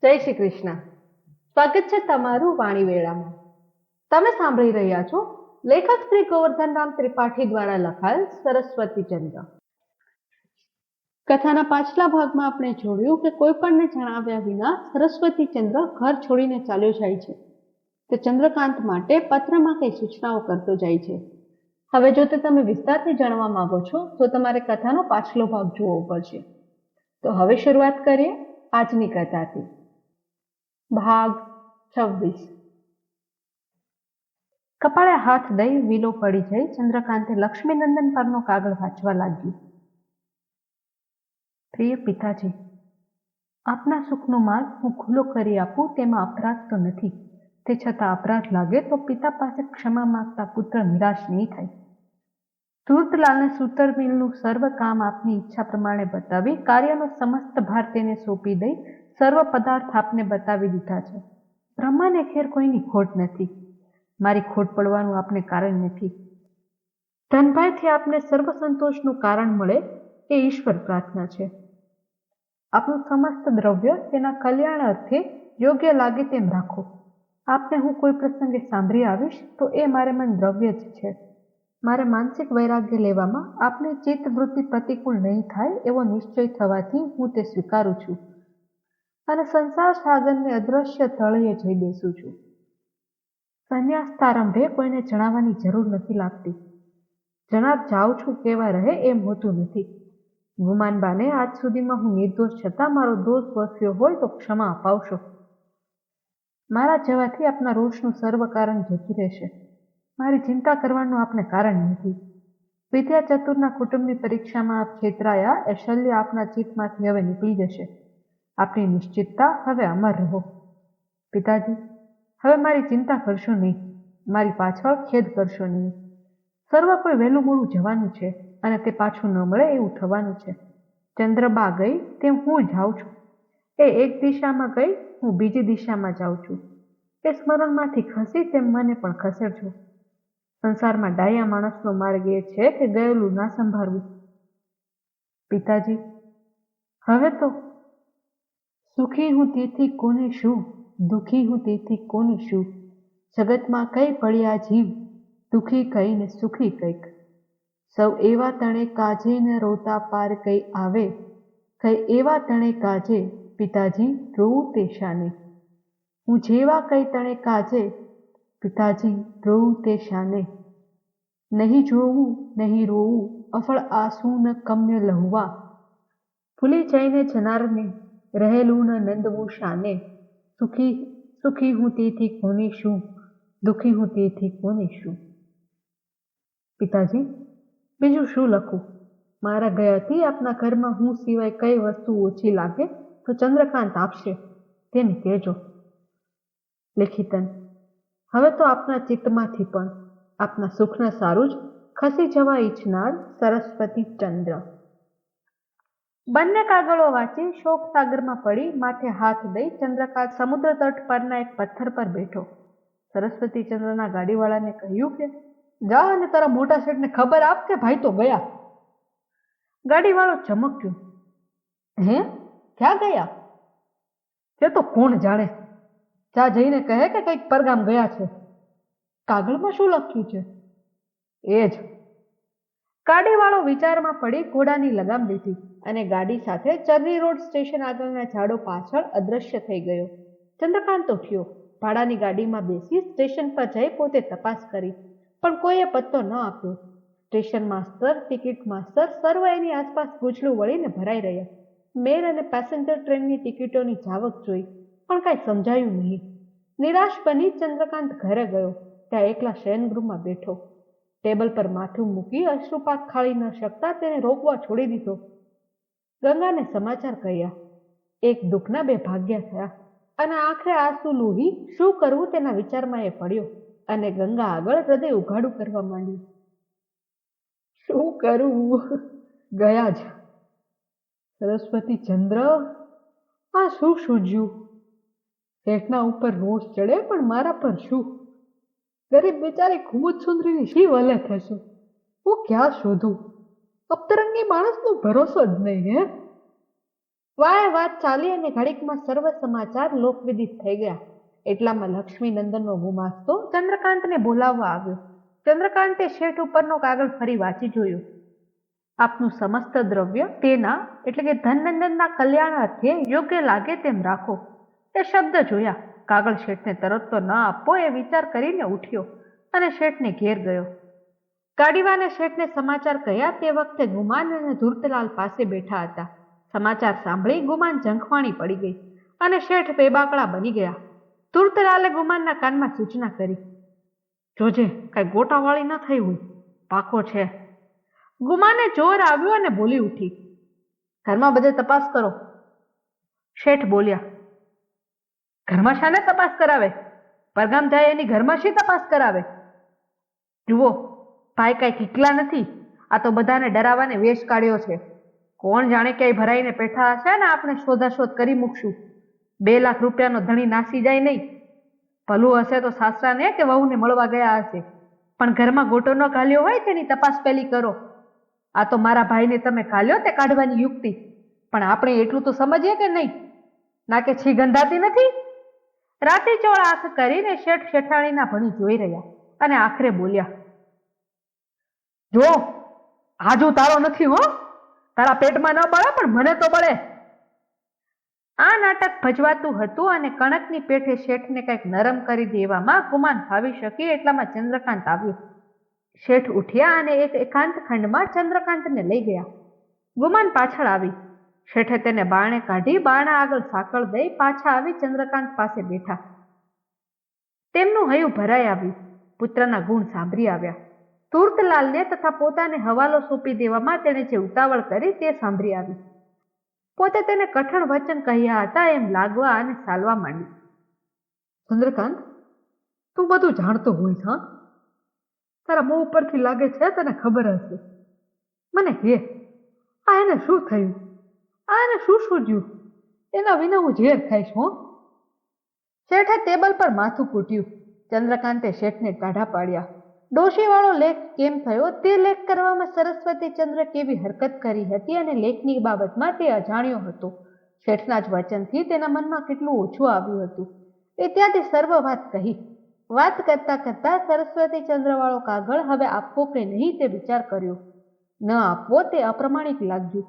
જય શ્રી કૃષ્ણ. સ્વાગત છે તમારું વાણી વેળામાં. તમે સાંભળી રહ્યા છો લેખક શ્રી ગોવર્ધન રામ ત્રિપાઠી દ્વારા લખાયેલ સરસ્વતી ચંદ્ર. કથાના પાછલા ભાગમાં આપણે જોયું કે કોઈ પણને જણાવ્યા વિના સરસ્વતી ચંદ્ર ઘર છોડીને ચાલ્યો જાય છે. તે ચંદ્રકાંત માટે પત્રમાં કઈ સૂચનાઓ કરતો જાય છે. હવે જો તે તમે વિસ્તારથી જાણવા માંગો છો તો તમારે કથાનો પાછલો ભાગ જોવો પડશે. તો હવે શરૂઆત કરીએ આજની કથાથી. ભાગ 26. કપાળે હાથ દઈ વીલો પડી જઈ ચંદ્રકાંતે લક્ષ્મીનંદન પરનો કાગળ વાંચવા લાગ્યું. પ્રિય પિતાજી, આપના સુખનો માર્ગ હું ખુલ્લો કરી આપું તેમાં અપરાધ તો નથી. તે છતાં અપરાધ લાગે તો પિતા પાસે ક્ષમા માંગતા પુત્ર નિરાશ નહીં થાય. ધૂર્તલાલને સૂતર મિલનું સર્વ કામ આપની ઈચ્છા પ્રમાણે બતાવી કાર્યનો સમસ્ત ભાર તેને સોંપી દઈ સર્વ પદાર્થ આપને બતાવી દીધા છે. બ્રહ્માને ખેર કોઈની ખોટ નથી. મારી ખોટ પડવાનું આપને કારણ નથી. ધનભાઈથી આપને સર્વ સંતોષનું કારણ મળે એ ઈશ્વર પ્રાર્થના છે. આપનું સમસ્ત દ્રવ્ય તેના કલ્યાણ અર્થે યોગ્ય લાગે તેમ રાખો. આપને હું કોઈ પ્રસંગે સાંભળી આવીશ તો એ મારે મન દ્રવ્ય જ છે. મારે માનસિક વૈરાગ્ય લેવામાં આપને ચિત્તવૃત્તિ પ્રતિકૂળ નહીં થાય એવો નિશ્ચય થવાથી હું તે સ્વીકારું છું અને સંસાર સાગરને અદ્રશ્ય તળિયે જઈ બેસું છું. સંન્યાસ પ્રારંભે કોઈને જણાવવાની જરૂર નથી લાગતી. જણાવ જાઉં છું કેવા રહે એમ હોતું નથી. ગુમાનબાને આજ સુધીમાં હું નિર્દોષ છતાં મારો દોષ વસ્યો હોય તો ક્ષમા અપાવશો. મારા જવાથી આપના રોષનું સર્વ કારણ જતું રહેશે. મારી ચિંતા કરવાનું આપને કારણ નથી. વિદ્યા ચતુરના કુટુંબની પરીક્ષામાં આપ છેતરાયા એ શલ્ય આપના ચિત્તમાંથી હવે નીકળી જશે. આપની નિશ્ચિતતા હવે અમર રહો. પિતાજી, હવે મારી ચિંતા કરશો નહીં. મારી પાછળ ખેદ કરશો નહીં. સર્વ કોઈ વહેલું મોડું જવાનું છે અને તે પાછું ન મળે એવું થવાનું છે. ચંદ્રબા ગઈ તેમ હું જાઉં છું. એ એક દિશામાં ગઈ, હું બીજી દિશામાં જાઉં છું. એ સ્મરણમાંથી ખસી તેમ મને પણ ખસેડજો. સંસારમાં ડાયા માણસનો માર્ગ એ છે કે ગયેલું ના સંભાળવું. પિતાજી, હવે તો સુખી હું તેથી કોને શું, દુઃખી હું તેથી કોને શું. જગતમાં કઈ પડ્યા જીવ, દુઃખી કઈ ને સુખી કઈક. સૌ એવા તણે કાજે ને રોતા પાર કઈ આવે, કઈ એવા તણે કાજે પિતાજી રોવું તે શાને. હું જેવા કઈ તણે કાજે પિતાજી રોવું તે શાને. નહીં જોવું નહીં રોવું અફળ આંસુ ન કમ્ય લહુવા. ભૂલી જઈને જનારને રહેલું ન નંદવું શાને. સુખી હું તેથી કોને શું, દુઃખી હું તેથી કોને શું. પિતાજી, બીજું શું લખું? મારા ગયાથી આપના ઘરમાં હું સિવાય કઈ વસ્તુ ઓછી લાગે તો ચંદ્રકાંત આપશે, તેને કહેજો. લેખિતન, હવે તો આપના ચિત્તમાંથી પણ આપના સુખના સારું જ ખસી જવા ઈચ્છનાર સરસ્વતી ચંદ્ર. બંને કાગળો વાંચી શોક સાગરમાં પડી માથે હાથ દઈ ચંદ્રકાંત સમુદ્ર તટ પરના એક પથ્થર પર બેઠો. સરસ્વતી ચંદ્રના ગાડીવાળાને કહ્યું કે જા અને તારા મોટા શેઠને ખબર આપ કે ભાઈ તો ગયા. ગાડીવાળો ચમક્યો. હે, ક્યાં ગયા? તે તો કોણ જાણે. જા જઈને કહે કે કંઈક પરગામ ગયા છે. કાગળમાં શું લખ્યું છે? એ જ. ગાડીવાળો વિચારમાં પડી ઘોડાની લગામ લીધી અને ગાડી સાથે ચર્ની રોડ સ્ટેશન આગળના ઝાડો પાછળ અદ્રશ્ય થઈ ગયો. ચંદ્રકાંત ઉઠ્યો. ભાડાની ગાડીમાં બેસી સ્ટેશન પર જઈ પોતે તપાસ કરી, પણ કોઈએ પત્તો ન આપ્યો. સ્ટેશન માસ્તર, ટિકિટ માસ્તર સર્વ એની આસપાસ ગૂંચલું વળીને ભરાઈ રહ્યા. મેલ અને પેસેન્જર ટ્રેનની ટિકિટોની જાવક જોઈ, પણ કાંઈ સમજાયું નહીં. નિરાશ બની ચંદ્રકાંત ઘરે ગયો. ત્યાં એકલા શયનગૃહમાં બેઠો. ટેબલ પર માથું મૂકી અશ્રુપાત ખાળી ન શકતા તેને રોકવા છોડી દીધો. ગંગાને સમાચાર કહ્યા. એક દુઃખના બે ભાગ્યા થયા અને આખરે આંસુ લૂહી શું કરવું તેના વિચારમાં એ પડ્યો અને ગંગા આગળ હૃદય ઉઘાડું કરવા માંડ્યું. શું કરવું? ગયા જ. સરસ્વતી ચંદ્ર, આ શું સૂઝ્યું? શેઠના ઉપર રોષ ચડે પણ મારા પર શું? ગરીબ બિચારી ખૂબ જ સુંદરીની શી વલે થશે? હું ક્યાં શોધું? અપતરંગી માણસનો ભરોસો જ નહીં. હે, વાય વાત ચાલી અને ઘડીકમાં સર્વ સમાચાર લોકવિદિત થઈ ગયા. એટલામાં લક્ષ્મીનંદનનો ગુમાસ્તો ચંદ્રકાંતને બોલાવવા આવ્યો. ચંદ્રકાંતે શેઠ ઉપરનો કાગળ ફરી વાંચી જોયું. આપનું સમસ્ત દ્રવ્ય તેના એટલે કે ધનનંદનના કલ્યાણ અર્થે યોગ્ય લાગે તેમ રાખો. એ શબ્દ જોયા. કાગળ શેઠને તરત તો ન આપવો એ વિચાર કરીને ઉઠ્યો અને શેઠને ઘેર ગયો. ગાડીવાને શેઠને સમાચાર કહ્યા તે વખતે ગુમાન અને ધૂર્તલાલ પાસે બેઠા હતા. સમાચાર સાંભળી ગુમાન ઝંખવાણી પડી ગઈ અને શેઠ બેબાકળા બની ગયા. ધૂર્તલાલે ગુમાનના કાનમાં સૂચના કરી, જોજે કઈ ગોટાવાળી ન થઈ હોય, પાકો છે. ગુમાને જોર આવ્યો અને બોલી ઉઠી, ઘરમાં બધે તપાસ કરો. શેઠ બોલ્યા, ઘરમાં શાને તપાસ કરાવે? પરગામ જાય એની ઘરમાં શી તપાસ કરાવે? જુઓ ભાઈ કઈ કીકલા નથી, આ તો બધાને ડરાવાને વેશ કાઢ્યો છે. કોણ જાણે ક્યાંય ભરાઈને પેઠા હશે ને આપણે શોધાશોધ કરી મૂકશું. 2 લાખ રૂપિયાનો ધણી નાસી જાય નહીં. ભલું હશે તો સાસરાને કે વહુને મળવા ગયા હશે, પણ ઘરમાં ગોટો ન ઘાલ્યો હોય તેની તપાસ પેલી કરો. આ તો મારા ભાઈને તમે ઘાલ્યો તે કાઢવાની યુક્તિ, પણ આપણે એટલું તો સમજીએ કે નહીં? નાકે છી ગંધાતી નથી? રાતી ચોળ આંખ કરીને શેઠ શેઠાણીના ભણી જોઈ રહ્યા અને આખરે બોલ્યા, જો આજુ તારો નથી હો, તારા પેટમાં ન બળે પણ મને તો બળે. આ નાટક ભજવાતું હતું અને કણકની પેઠે શેઠને કંઈક નરમ કરી દેવામાં ગુમાન ફાવી શકી એટલામાં ચંદ્રકાંત આવ્યો. શેઠ ઉઠ્યા અને એક એકાંત ખંડમાં ચંદ્રકાંતને લઈ ગયા. ગુમાન પાછળ આવી. શેઠે તેને બારણે કાઢી બારણા આગળ સાંકળ દઈ પાછા આવી ચંદ્રકાંત પાસે બેઠા. તેમનું હૈયું ભરાઈ આવ્યું. પુત્રના ગુણ સાંભળી આવ્યા. ધૂર્તલાલને તથા પોતાને હવાલો સોંપી દેવામાં તેણે જે ઉતાવળ કરી તે સાંભળી આવી. પોતે તેને કઠણ વચન કહ્યા હતા એમ લાગવા અને ચાલવા માંડી. ચંદ્રકાંત, તું બધું જાણતો હોય છે. તારા મોં ઉપરથી લાગે છે તને ખબર હશે. મને કે આ એને શું થયું? આ એને શું સૂજ્યું? એના વિના હું ઝેર ખાઈશ હો. શેઠે ટેબલ પર માથું કૂટ્યું. ચંદ્રકાંતે શેઠને કાઢા પાડ્યા. ડોશીવાળો લેખ કેમ થયો તે લેખ કરવામાં સરસ્વતીચંદ્ર કેવી હરકત કરી હતી અને લેખની બાબતમાં તે અજાણ્યો હતો. શેઠના જ વચનથી તેના મનમાં કેટલું ઓછું આવ્યું હતું. એ ત્યાંથી સર્વ વાત કહી. વાત કરતા કરતા સરસ્વતીચંદ્રવાળો કાગળ હવે આપવો કે નહીં તે વિચાર કર્યો. ન આપવો તે અપ્રમાણિક લાગ્યું.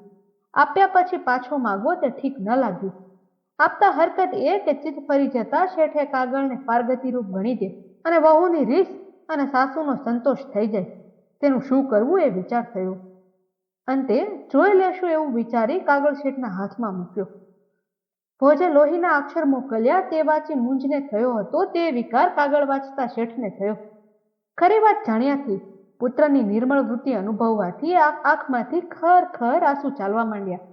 આપ્યા પછી પાછો માગવો તે ઠીક ન લાગ્યું. આપતા હરકત એ કે ચિત્ત ફરી જતા શેઠે કાગળને પારગતિરૂપ ગણી દે અને વહુની રીસ અને સાસુનો સંતોષ થઈ જાય. તેનું શું કરવું એ વિચાર થયો. અંતે જોઈ લેશું એવું વિચારી કાગળ શેઠના હાથમાં મૂક્યો. ભોજે લોહીના અક્ષર મોકલ્યા તે વાંચી મૂંઝને થયો હતો તે વિકાર કાગળ વાંચતા શેઠને થયો. ખરી વાત જાણ્યાથી પુત્રની નિર્મળ વૃત્તિ અનુભવવાથી આંખમાંથી ખર ખર આંસુ ચાલવા માંડ્યા.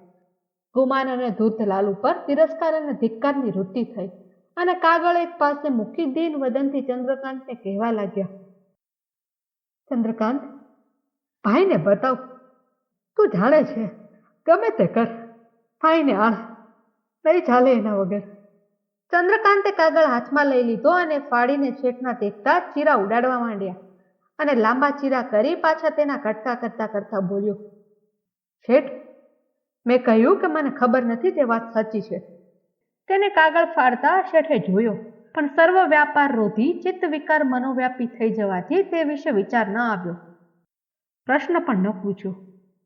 ગુમાન અને ધૂર્તલાલ ઉપર તિરસ્કાર અને ધિક્કારની વૃત્તિ થઈ અને કાગળ એક પાસે મૂકી દીન વદનથી ચંદ્રકાંતને કહેવા લાગ્યા, ચંદ્રકાંત, ભાઈને બતાવ. તું જાણે છે ગમે તે કર, ભાઈને આણ નહીં ચાલે એના વગર. ચંદ્રકાંતે કાગળ હાથમાં લઈ લીધો અને ફાડીને શેઠના ટેકતા ચીરા ઉડાડવા માંડ્યા અને લાંબા ચીરા કરી પાછા તેના કટકા કરતા કરતા બોલ્યો, શેઠ, મેં કહ્યું કે મને ખબર નથી તે વાત સાચી છે. તેને કાગળ ફાડતા શેઠે જોયો, પણ સર્વ વ્યાપાર રોધી ચિત્ત વિકાર મનોવ્યાપી થઈ જવાથી તે વિશે વિચાર ન આવ્યો. પ્રશ્ન પણ ન પૂછ્યો.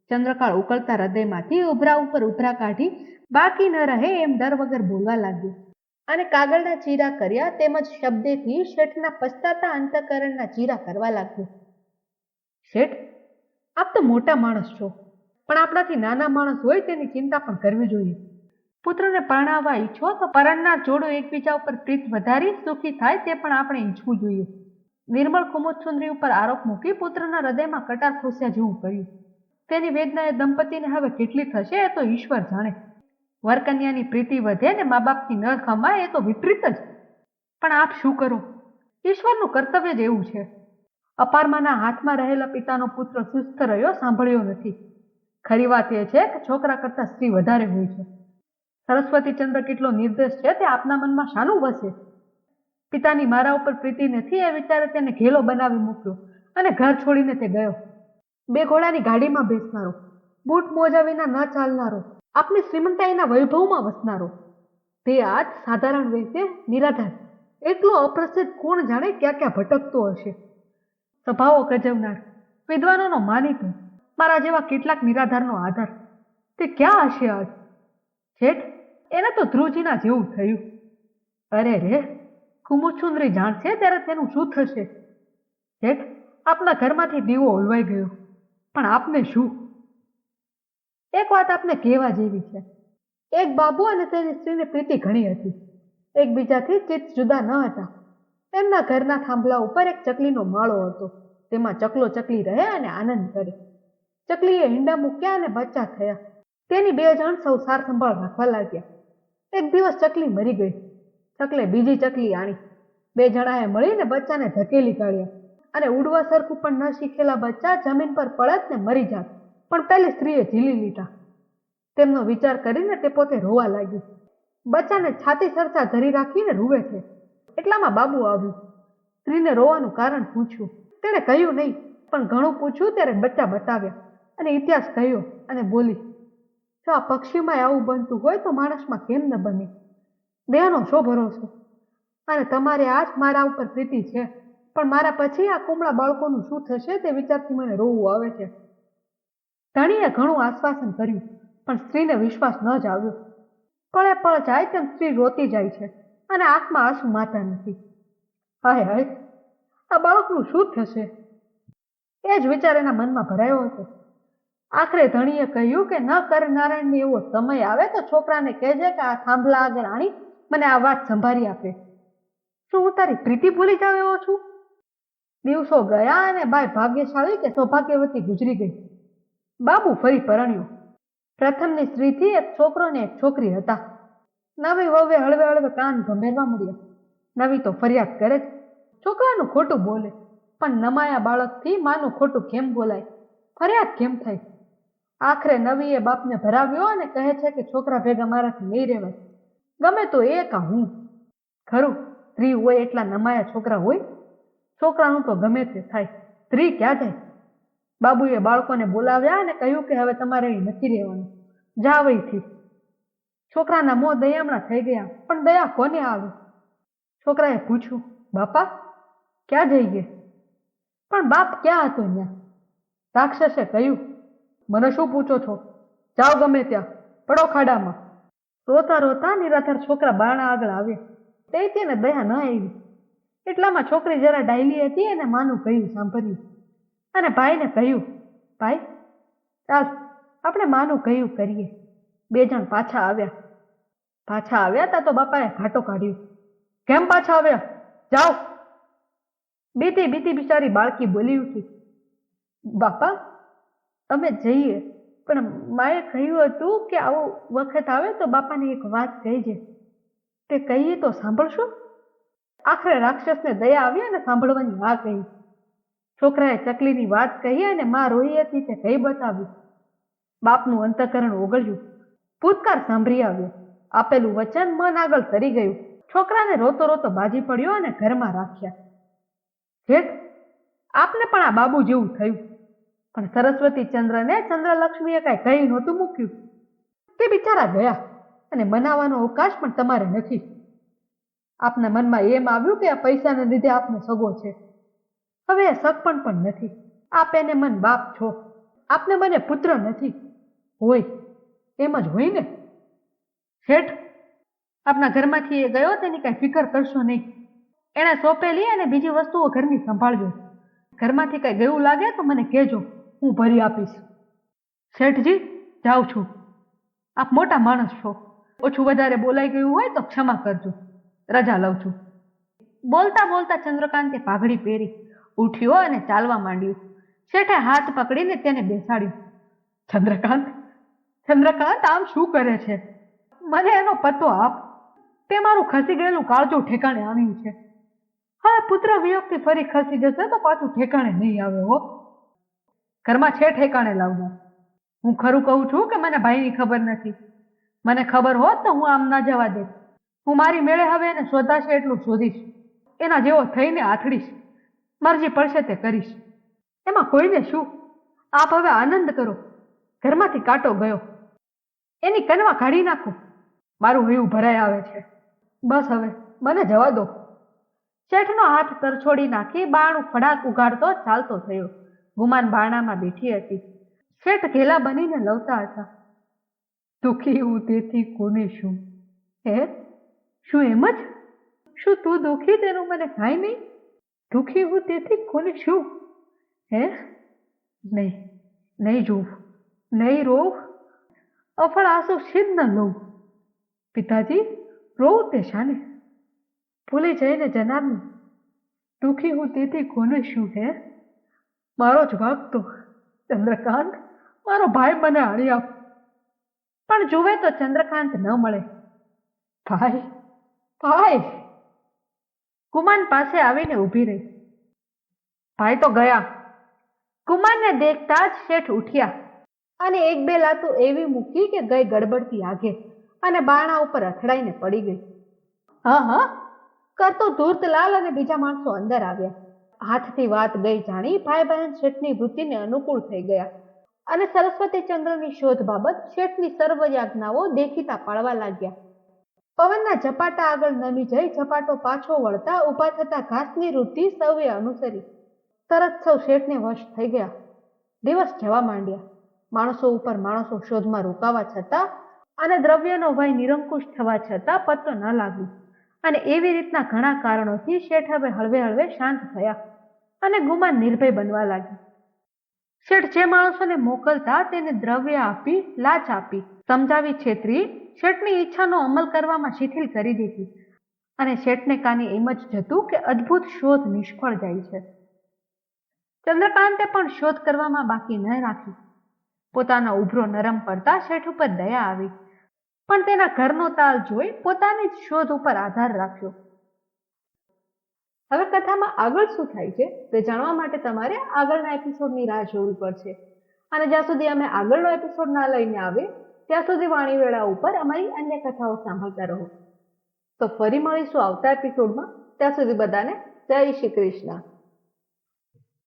ચંદ્રકાળ ઉકળતા હૃદયમાંથી ઉભરા ઉપર ઉભરા કાઢી બાકી ન રહે એમ ડર વગર બોલવા લાગ્યો અને કાગળના ચીરા કર્યા તેમજ શબ્દેથી શેઠના પછતાતા અંતઃકરણના ચીરા કરવા લાગ્યો. શેઠ, આપ તો મોટા માણસ છો, પણ આપણાથી નાના માણસ હોય તેની ચિંતા પણ કરવી જોઈએ. પુત્રને પરણાવવા ઈચ્છો તો પરણનાર જોડો એકબીજા ઉપર પ્રીત વધારી સુખી થાય તે પણ આપણે ઈચ્છવું જોઈએ. નિર્મળ કુમુદસુંદરી ઉપર આરોપ મૂકી પુત્રના હૃદયમાં કટાર ખોસ્યા જેવું કર્યું. તેની વેદના એ દંપતીને હવે કેટલી થશે એ તો ઈશ્વર જાણે. વરકન્યાની પ્રીતિ વધે ને મા બાપની ન ખમાય એ તો વિપરીત જ. પણ આપ શું કરો? ઈશ્વરનું કર્તવ્ય જ એવું છે. અપારમાના હાથમાં રહેલા પિતાનો પુત્ર સુસ્થ રહ્યો સાંભળ્યો નથી. ખરી વાત એ છે કે છોકરા કરતા સ્ત્રી વધારે હોય છે. સરસ્વતીચંદ્ર કેટલો નિર્દોષ છે તે આપના મનમાં શાનું વસે? પિતાની મારા ઉપર પ્રીતિ નથી એ વિચારે તેને ઘેલો બનાવી મૂક્યો અને ઘર છોડીને તે ગયો. 2 ઘોડાની ગાડીમાં બેસનારો, બૂટ મોજા વિના ન ચાલનારો, આપની શ્રીમંતાઈના વૈભવમાં વસનારો, તે આજ સાધારણ વેશે નિરાધાર, એટલો અપ્રસિદ્ધ કોણ જાણે ક્યાં ક્યાં ભટકતો હશે. સભાઓ ગજવનાર, વિદ્વાનોનો માનીતો, મારા જેવા કેટલાક નિરાધારનો આધાર, તે ક્યાં હશે આજ? શેઠ, એને તો ધ્રુવજીના જેવું થયું. અરે રે, કુમુદસુંદરી જાણશે ત્યારે તેનું શું થશે? શેઠ, આપના ઘરમાંથી દીવો ઓલવાઈ ગયો, પણ આપને શું? એક વાત આપને કહેવા જેવી છે. એક બાબુ અને તેની સ્ત્રીને પ્રીતિ ઘણી હતી. એકબીજાથી ચિત્ત જુદા ન હતા. એમના ઘરના થાંભલા ઉપર એક ચકલીનો માળો હતો. તેમાં ચકલો ચકલી રહે અને આનંદ કરે. ચકલીએ ઈંડા મૂક્યા અને બચ્ચા થયા. તેની બે જણ સૌ સાર સંભાળ રાખવા લાગ્યા. એક દિવસ ચકલી મરી ગઈ. ચકલે બીજી ચકલી આણી. બે જણાએ મળીને બચ્ચાને ધકેલી કાઢ્યા અને ઉડવા સરખું પણ ન શીખેલા બચ્ચા જમીન પર પડત ને મરી જાત. પણ પેલી સ્ત્રીએ ઝીલી લીધા. તેમનો વિચાર કરીને તે પોતે રોવા લાગી. બચ્ચાને છાતી સરસા ધરી રાખીને રૂવે છે. એટલામાં બાબુ આવ્યું. સ્ત્રીને રોવાનું કારણ પૂછ્યું. તેણે કહ્યું નહીં, પણ ઘણું પૂછ્યું ત્યારે બચ્ચા બતાવ્યા અને ઇતિહાસ કહ્યો અને બોલી, જો આ પક્ષીમાં આવું બનતું હોય તો માણસમાં કેમ ન બને? દેહનો શો ભરોસો? અને તમારે આજ મારા ઉપર પ્રીતિ છે, પણ મારા પછી આ કુમળા બાળકોનું શું થશે તે વિચારથી મને રોવું આવે છે. ધણીએ ઘણું આશ્વાસન કર્યું, પણ સ્ત્રીને વિશ્વાસ ન જ આવ્યો. પળે પળ જાય તેમ સ્ત્રી રોતી જાય છે અને આંખમાં આંસુ માતા નથી. હાય હાય, આ બાળકનું શું થશે? એ જ વિચાર એના મનમાં ભરાયો હતો. આખરે ધણીએ કહ્યું કે ન કરનારાયણને એવો સમય આવે તો છોકરાને કહેજે કે આ થાંભલા આગળ આણી મને આ વાત સંભાળી આપે. શું હું તારી પ્રીતિ ભૂલી જાવ એવો છું? દિવસો ગયા અને બાઈ ભાગ્યશાળી કે સૌભાગ્યવતી ગુજરી ગઈ. બાબુ ફરી પરણ્યો. પ્રથમની સ્ત્રીથી એક છોકરો ને એક છોકરી હતા. નવી વહુએ હળવે હળવે કાન ભંભેરવા મળ્યા. નવી તો ફરિયાદ કરે જ, છોકરાનું ખોટું બોલે, પણ નમાયા બાળકથી માનું ખોટું કેમ બોલાય? ફરિયાદ કેમ થાય? આખરે નવીએ બાપને ભરાવ્યો અને કહે છે કે છોકરા ભેગા મારાથી નહીં રહેવાય. ગમે તો એ કા હું. ખરું, સ્ત્રી હોય એટલા નમાયા છોકરા હોય? છોકરાનું તો ગમે તે થાય, સ્ત્રી ક્યાં જાય? બાબુએ બાળકોને બોલાવ્યા અને કહ્યું કે હવે તમારે અહીં નથી રહેવાનું, જાવ અહીંથી. છોકરાના મોં દયામણા થઈ ગયા, પણ દયા કોને આવે? છોકરાએ પૂછ્યું, બાપા ક્યાં જઈએ? પણ બાપ ક્યાં હતો ત્યાં? રાક્ષસે કહ્યું, મને શું પૂછો છો? જાઓ ગમે ત્યાં, પડો ખાડામાં. રોતા રોતા નિરાધાર છોકરા બારણા આગળ આવ્યા. તે તેને દયા ન આવી. એટલામાં છોકરી જરા ડાયલી હતી અને માનું કહ્યું સાંભળ્યું અને ભાઈને કહ્યું, ભાઈ ચાલ આપણે માનું કહ્યું કરીએ. બે જણ પાછા આવ્યા. પાછા આવ્યા તા તો બાપાએ ઘાટો કાઢ્યો. કેમ પાછા આવ્યા? જાઓ. બીતી બીતી બિચારી બાળકી બોલી ઉઠી, બાપા અમે જઈએ, પણ માએ કહ્યું હતું કે આવું વખત આવે તો બાપાને એક વાત કહેજે. તે કહીએ તો સાંભળશું? આખરે રાક્ષસને દયા આવી અને સાંભળવાની હા કહી. છોકરાએ ચકલીની વાત કહી અને માં રોઈ હતી તે કહી બતાવ્યું. બાપનું અંતઃકરણ ઓગળ્યું. ભૂતકાળ સાંભળી આવ્યો. આપેલું વચન મન આગળ તરી ગયું. છોકરાને રોતો રોતો બાજી પડ્યો અને ઘરમાં રાખ્યા. જેઠ, આપને પણ આ બાબુ જેવું થયું, પણ સરસ્વતી ચંદ્રને ચંદ્રલક્ષ્મીએ કાંઈ કહી નહોતું મૂક્યું. તે બિચારા ગયા અને મનાવવાનો અવકાશ પણ તમારે નથી. આપના મનમાં એમ આવ્યું કે આ પૈસાને લીધે આપને સગો છે. હવે એ સગપણ પણ નથી. આપ એને મન બાપ છો. આપને મને પુત્ર નથી. હોય એમ જ હોય ને? શેઠ, આપના ઘરમાંથી એ ગયો તેની કાંઈ ફિકર કરશો નહીં. એણે સોંપેલી અને બીજી વસ્તુઓ ઘરની સંભાળજો. ઘરમાંથી કાંઈ ગયું લાગે તો મને કહેજો, હું ભરી આપીશ. શેઠજી, જાઉં છું. આપ મોટા માણસ છો, ઓછું વધારે બોલાઈ ગયું હોય તો ક્ષમા કરજો. રજા લઉં છું. બોલતા બોલતા ચંદ્રકાંતે પાઘડી પહેરી ઉઠ્યો અને ચાલવા માંડ્યું. શેઠે હાથ પકડીને તેને બેસાડ્યું. ચંદ્રકાંત, ચંદ્રકાંત આમ શું કરે છે? મને એનો પત્તો આપ. તે મારું ખસી ગયેલું કાળજું ઠેકાણે આવ્યું છે. હવે પુત્ર વિયોગથી ફરી ખસી જશે તો પાછું ઠેકાણે નહીં આવે હો. ઘરમાં છે ઠેકાણે લાવનાર. હું ખરું કહું છું કે મને ભાઈની ખબર નથી. મને ખબર હોત તો હું આમ ના જવા દે. હું મારી મેળે હવે એને શોધાશે એટલું શોધીશ. એના જેવો થઈને આથડીશ. મરજી પડશે તે કરીશ. એમાં કોઈને શું? આપ હવે આનંદ કરો. ઘરમાંથી કાંટો ગયો. એની કનવા કાઢી નાખું. મારું હૈયું ભરાઈ આવે છે. બસ હવે મને જવા દો. શેઠનો હાથ તરછોડી નાખી બારણું ફડાક ઉગાડતો ચાલતો થયો. ગુમાન બારણામાં બેઠી હતી. શેઠ ઘેલા બનીને લવતા હતા. દુઃખી હું તેથી કોને શું? હે, શું એમ જ? શું તું દુઃખી તેનું મને કાંઈ નહીં? દુઃખી હું તેથી કોને શું? હે, નહીં, નહીં જોઉં, નહીં રોવ, અફળ આંસુ સીધ ન લઉં. પિતાજી, રોવું તે શાને? ભૂલી જઈને જનાબને. દુઃખી હું તેથી કોને શું? હે, મારો જ વાંક તો ચંદ્રકાંત, મારો ભાઈ મને હારી આપ. પણ જુએ તો ચંદ્રકાંત ન મળે. ભાઈ, ભાઈ! ગુમાન પાસે આવીને ઊભી રહી. ભાઈ તો ગયા. ગુમાનને દેખતા જ શેઠ ઉઠ્યા અને એક બે લાતો એવી મૂકી કે ગઈ ગડબડતી આગે અને બારણા ઉપર અથડાઈને પડી ગઈ. હા હા કરતો ધૂર્તલાલ અને બીજા માણસો અંદર આવ્યા. હાથથી વાત ગઈ જાણી ભાઈ બહેન શેઠની વૃત્તિને અનુકૂળ થઈ ગયા અને સરસ્વતી ચંદ્રની શોધ બાબત શેઠની સર્વ યાજ્ઞાઓ દેખીતા પાડવા લાગ્યા. પવનના ઝપાટા આગળ નમી જઈ ઝપાટો પાછો વળતા ઊભા થતા ઘાસની વૃત્તિ સૌએ અનુસરી. તરત સૌ શેઠને વશ થઈ ગયા. દિવસ જવા માંડ્યા. માણસો ઉપર માણસો શોધમાં રોકાવા છતાં અને દ્રવ્યનો ભય નિરંકુશ થવા છતાં પત્તો ન લાગ્યો. અને એવી રીતના ઘણા કારણોથી શેઠ હવે હળવે હળવે શાંત થયા અને ગુમાન નિર્ભય બનવા લાગી. શેઠ જે માણસોને મોકલતા તેને દ્રવ્ય આપી, લાચ આપી, સમજાવી છેતરી શેઠની ઈચ્છાનો અમલ કરવામાં શિથિલ કરી દીધી અને શેઠને કાને એમ જ જતું કે અદ્ભુત શોધ નિષ્ફળ જાય છે. ચંદ્રકાંતે પણ શોધ કરવામાં બાકી ન રાખી. પોતાનો ઉભરો નરમ પડતા શેઠ ઉપર દયા આવી, પણ તેના ઘરનો તાલ જોઈ પોતાની જ શોધ ઉપર આધાર રાખ્યો. હવે કથામાં આગળ શું થાય છે તે જાણવા માટે તમારે આગળના એપિસોડની રાહ જોવી પડશે. અને જ્યાં સુધી અમે આગળનો એપિસોડ ના લઈને આવે ત્યાં સુધી વાણીવેળા ઉપર અમારી અન્ય કથાઓ સાંભળતા રહો. તો ફરી મળીશું આવતા એપિસોડમાં. ત્યાં સુધી બધાને જય શ્રી કૃષ્ણ.